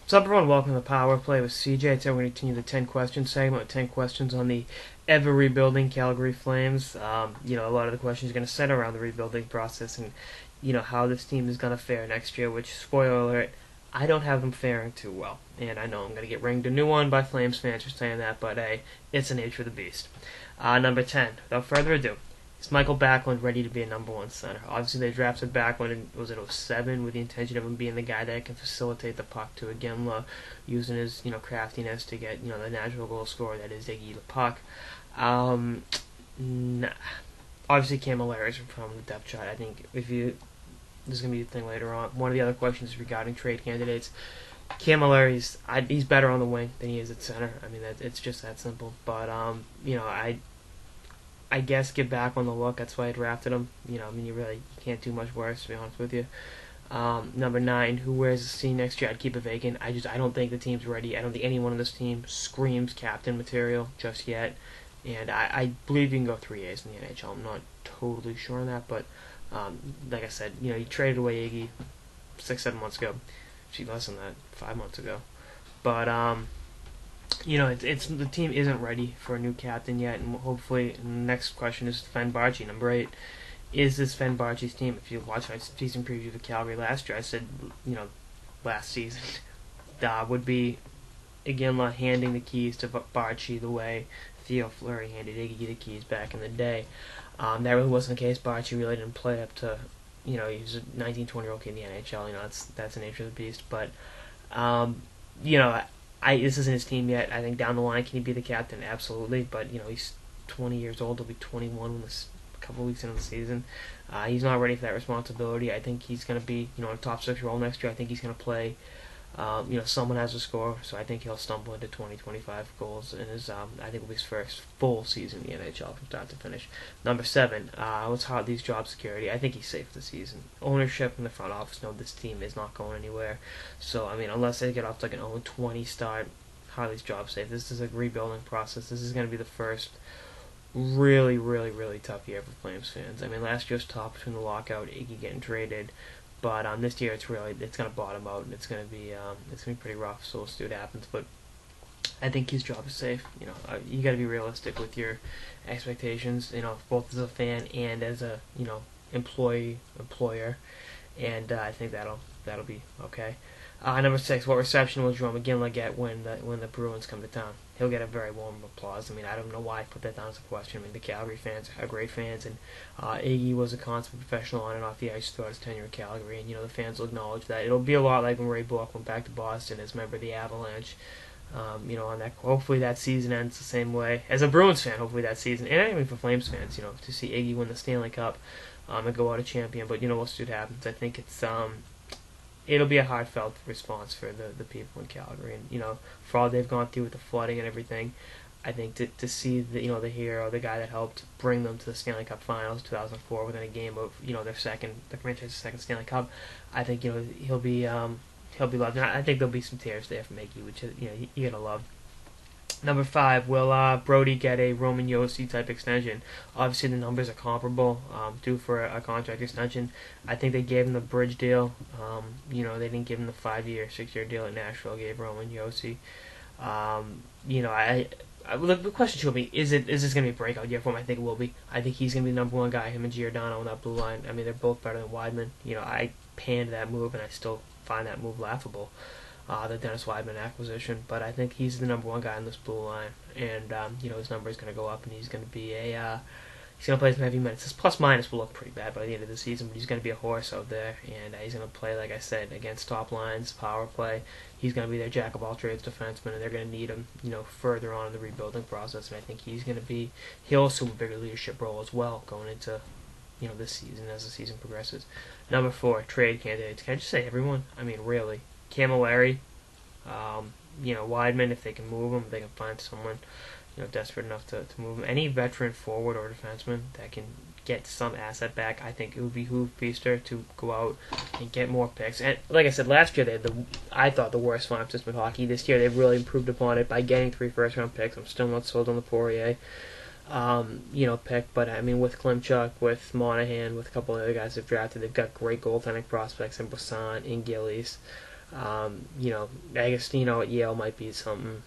What's up, everyone? Welcome to Power Play with CJ. Today we're going to continue the 10 question segment with 10 questions on the ever rebuilding Calgary Flames. A lot of the questions are going to center around the rebuilding process and, how this team is going to fare next year, which, spoiler alert, I don't have them faring too well. And I know I'm going to get ringed a new one by Flames fans for saying that, but hey, it's the nature of the beast. Number 10, without further ado, is Michael Backlund ready to be a number one center? Obviously, they drafted Backlund in, was it '07, with the intention of him being the guy that can facilitate the puck to Iginla, using his craftiness to get the natural goal scorer that is Iggy the puck. Obviously, Camilleri is from the depth chart. I think this is going to be a thing later on. One of the other questions regarding trade candidates. Camilleri's he's better on the wing than he is at center. I mean, it's just that simple. But I guess get back on the look. That's why I drafted him. You can't do much worse, to be honest with you. Number 9, who wears the C next year? I'd keep it vacant. I don't think the team's ready. I don't think anyone on this team screams captain material just yet. And I believe you can go 3As in the NHL. I'm not totally sure on that, but like I said, you traded away Iggy 6-7 months ago. Actually, less than that, 5 months ago. But it's the team isn't ready for a new captain yet, and hopefully, the next question is Sven Barchi, number 8. Is this Sven Barchi's team? If you watch my season preview of Calgary last year, I said, last season, would be Iginla handing the keys to Barchi the way Theo Fleury handed Iggy the keys back in the day. That really wasn't the case. Barchi really didn't play up to, he was a 19, 20-year-old kid in the NHL. That's the nature of the beast. But, this isn't his team yet. I think down the line, can he be the captain? Absolutely. But, he's 20 years old. He'll be 21 when a couple of weeks into the season. He's not ready for that responsibility. I think he's going to be, in a top 6 role next year. I think he's going to play, someone has to score. So I think he'll stumble into 20-25 goals in his, I think it'll be his first full season in the NHL from start to finish. Number 7, let's hot these job security. I think he's safe this season. Ownership and the front office know this team is not going anywhere. So, unless they get off to like an 0-20 start, Harley's job safe. This is a rebuilding process. This is going to be the first really, really, really tough year for Flames fans. Last year was tough between the lockout, Iggy getting traded, but this year it's going to bottom out and it's going to be pretty rough. So we'll see what happens. But I think his job is safe. You got to be realistic with your expectations. Both as a fan and as a employer, and I think that'll be okay. Number 6, what reception will Jerome Iginla get when the Bruins come to town? He'll get a very warm applause. I don't know why I put that down as a question. The Calgary fans are great fans, and Iggy was a constant professional on and off the ice throughout his tenure in Calgary, and the fans will acknowledge that. It'll be a lot like when Ray Bourque went back to Boston as a member of the Avalanche. On that, hopefully that season ends the same way. As a Bruins fan, hopefully that season, and even for Flames fans, to see Iggy win the Stanley Cup and go out a champion. But we'll see what happens. I think it'll be a heartfelt response for the people in Calgary, and for all they've gone through with the flooding and everything. I think to see the hero, the guy that helped bring them to the Stanley Cup Finals 2004 within a game of the franchise's second Stanley Cup. I think he'll be loved. And I think there'll be some tears there from Iggy, which you're gonna love. Number 5, will Brody get a Roman Josi type extension? Obviously, the numbers are comparable, due for a contract extension. I think they gave him the bridge deal. They didn't give him the 5-year, 6-year deal at Nashville. Gave Roman Josi. The question should be: Is this going to be a breakout year for him? I think it will be. I think he's going to be the number 1 guy. Him and Giordano on that blue line. They're both better than Weidman. I panned that move, and I still find that move laughable. The Dennis Weidman acquisition, but I think he's the number 1 guy on this blue line, and his number is going to go up, and he's going to be he's going to play some heavy minutes. His plus minus will look pretty bad by the end of the season, but he's going to be a horse out there, and he's going to play, like I said, against top lines, power play. He's going to be their jack of all trades defenseman, and they're going to need him, further on in the rebuilding process, and I think he'll assume a bigger leadership role as well going into this season as the season progresses. Number 4, trade candidates. Can I just say everyone? Really. Camilleri, Weidman, if they can move him, if they can find someone, desperate enough to move him. Any veteran forward or defenseman that can get some asset back, I think it would behoove Feaster to go out and get more picks. And like I said, last year they had I thought the worst farm system in hockey. This year they've really improved upon it by getting 3 first-round picks. I'm still not sold on the Poirier. Pick, but with Klimchuk, with Monahan, with a couple of other guys they've drafted, they've got great goaltending prospects in Brisson, in Gillies. Agostino at Yale might be something.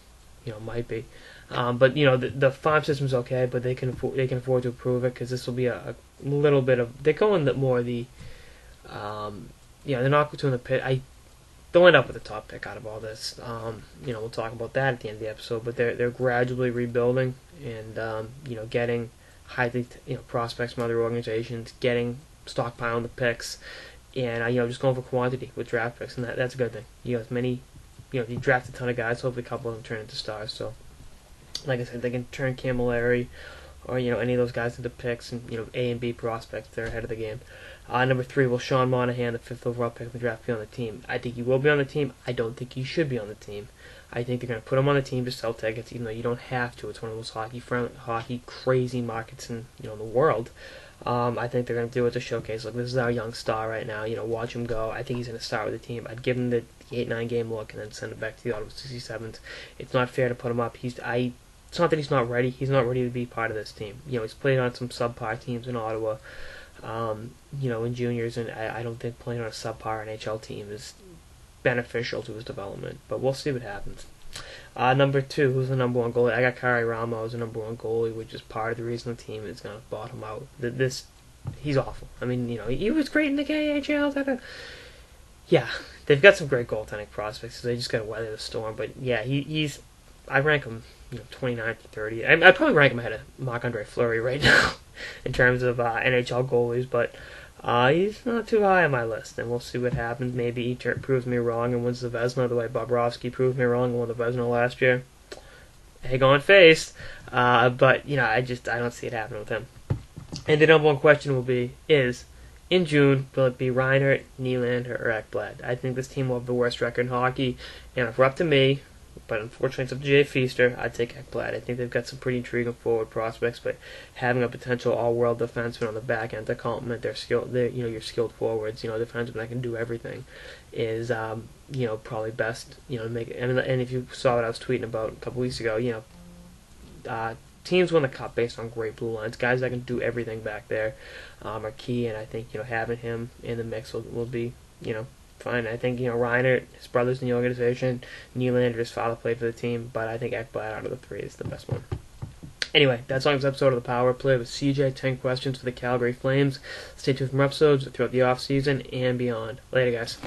Might be. But the farm system's okay, but they can afford to improve it because this will be a little bit of they're going more the they're not doing the pit. They'll end up with the top pick out of all this. We'll talk about that at the end of the episode. But they're gradually rebuilding and getting highly prospects from other organizations, getting stockpiling the picks, and just going for quantity with draft picks, and that's a good thing. As many, you draft a ton of guys, hopefully a couple of them turn into stars. So, like I said, they can turn Camilleri or any of those guys into picks, and A and B prospects. They're ahead of the game. Number 3, will Sean Monahan, the 5th overall pick in the draft, be on the team? I think he will be on the team. I don't think he should be on the team. I think they're going to put him on the team to sell tickets, even though you don't have to. It's one of the most hockey crazy markets in the world. I think they're going to do it to showcase. Look, this is our young star right now. Watch him go. I think he's going to start with the team. I'd give him the 8-9 game look and then send him back to the Ottawa 67s. It's not fair to put him up. It's not that he's not ready. He's not ready to be part of this team. He's played on some subpar teams in Ottawa. In juniors, and I don't think playing on a subpar NHL team is beneficial to his development. But we'll see what happens. Number 2, who's the number 1 goalie? I got Kari Ramo as the number 1 goalie, which is part of the reason the team is going to bottom out. He's awful. I mean, he was great in the KHL. Yeah, they've got some great goaltending prospects, so they just got to weather the storm. But yeah, I rank him 29th to 30. I'd probably rank him ahead of Marc-Andre Fleury right now in terms of NHL goalies, but he's not too high on my list, and we'll see what happens. Maybe he proves me wrong and wins the Vezina the way Bobrovsky proved me wrong and won the Vezina last year. Egg on face. But I don't see it happening with him. And the number 1 question is, in June, will it be Reinhart, Nylander, or Ekblad? I think this team will have the worst record in hockey, and if we're up to me, but unfortunately it's up to Jay Feaster, I'd take Ekblad. I think they've got some pretty intriguing forward prospects, but having a potential all-world defenseman on the back end to complement their your skilled forwards, defensemen that can do everything, is probably best. To make it. And if you saw what I was tweeting about a couple weeks ago, teams win the cup based on great blue lines. Guys that can do everything back there are key, and I think having him in the mix will be fine. I think Reinhart, his brother's in the organization, Nylander, his father played for the team, but I think Ekblad out of the 3 is the best one. Anyway, that's on this episode of the Power Play with CJ. 10 questions for the Calgary Flames. Stay tuned for more episodes throughout the off season and beyond. Later, guys.